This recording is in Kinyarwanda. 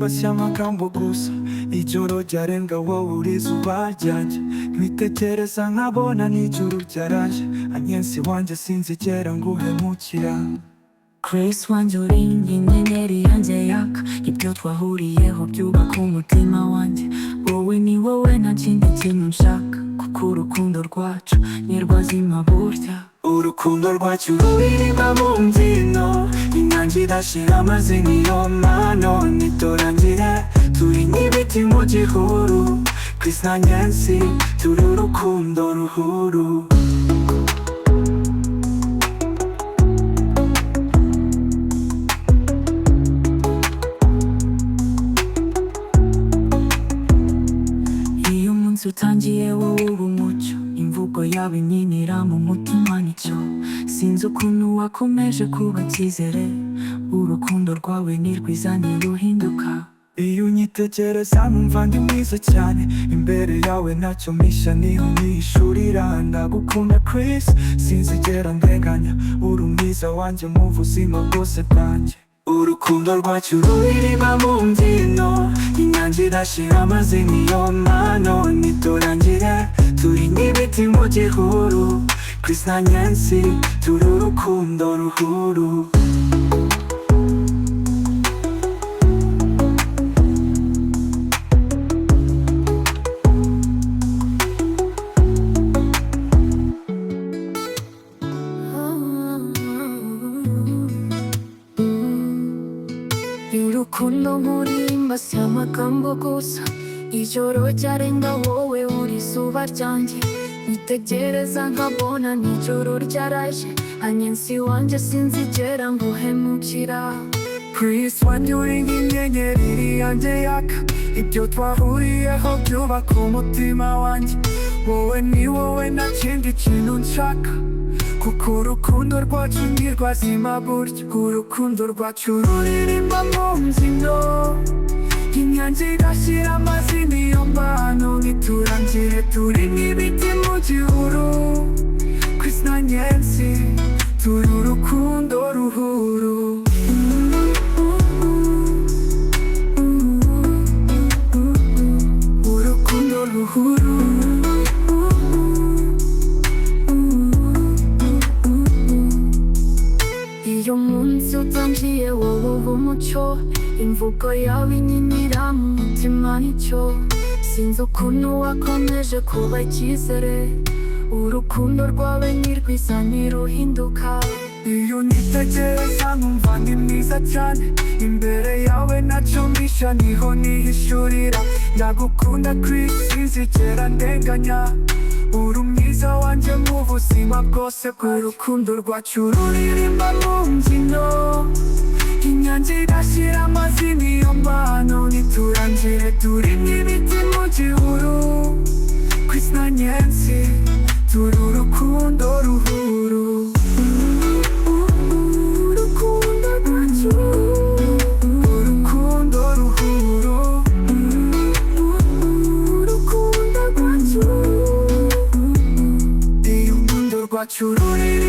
si amagambo gusa ijoro ryarenga wowe uri izuba ryanjye nkwitegereza nkabona n'ijuru ryaraje anyensi wanjye sinzigera nguhemukira Chris wanjye uri inyenyeri yanjye yaka ibyo twahuriyeho byubaka umutima wanjye wowe ni wowe nta kindi kintu nshaka kuko urukundo rwacu ni rwazima burya urukundo rwacu ruririmba mu mbyino inyange idashira amazi niyo mpano nitorangire turi nk'ibiti mu gihuru Chris na Nyensi turi urukundo ruhuru iyo umunsi utangiye wowe uba umucyo imvugo yawe inyinira mu mutima nicyo sinzi ukuntu wakomeje kuba icyizere urukundo rwawe ni rwiza ntiruhinduka iyo unyitegereza numva ndi mwiza cyane imbere yawe ntacyo mpisha niho nihishurira ndagukunda Chris sinzigera ndenganya uri umwiza wanjye mu buzima bwose bwanjye urukundo rwacu ruririmba mu mbyino inyange idashira amazi niyo mpano nitorangire turi nk'ibiti mu gihuru Chris na Nyensi turi urukundo ruhuru urukundo nkuririmba si amagambo gusa ijoro ryarenga wowe uri izuba ryanjye nitegereza nkabona n'ijoro ryaraje anyensi wanjye sinzigera nguhemukira Chris wanjye uri nk'inyenyeri yanjye yaka ibyo twahuriyeho byubaka umutima wanjye wowe ni wowe nta kindi kintu nshaka kuko urukundo rwacu ni rwazima burya urukundo rwacu ruririmba mu mbyino inyange idashira amazi niyo mpano niturangire turi nk'ibiti mu gihuru Chris na Nyensi turi urukundo ruhuru urukundo ruhuru iyo umunsi utangiye wowe uba umucyo imvugo yawe inyinira mu mutima nicyo sinzi ukuntu wakomeje kuba icyizere urukundo rwawe ni rwiza ntiruhinduka iyo nitegereza numva ndi mwiza cyane imbere yawe ntacyo mpisha niho nihishurira ndagukunda Chris sinzigera ndenganya uri umwiza wanjye mu buzima bwose bw'urukundo rwacu ruririmba mu mbyino inyange idashira amazi niyo mpano niturangire turi nk'ibiti mu gihuru Chris na Nyensi turi urukundo ruhuru urukundo rwacu urukundo ruhuru urukundo rwacu iyo urukundo rwacu ruririmba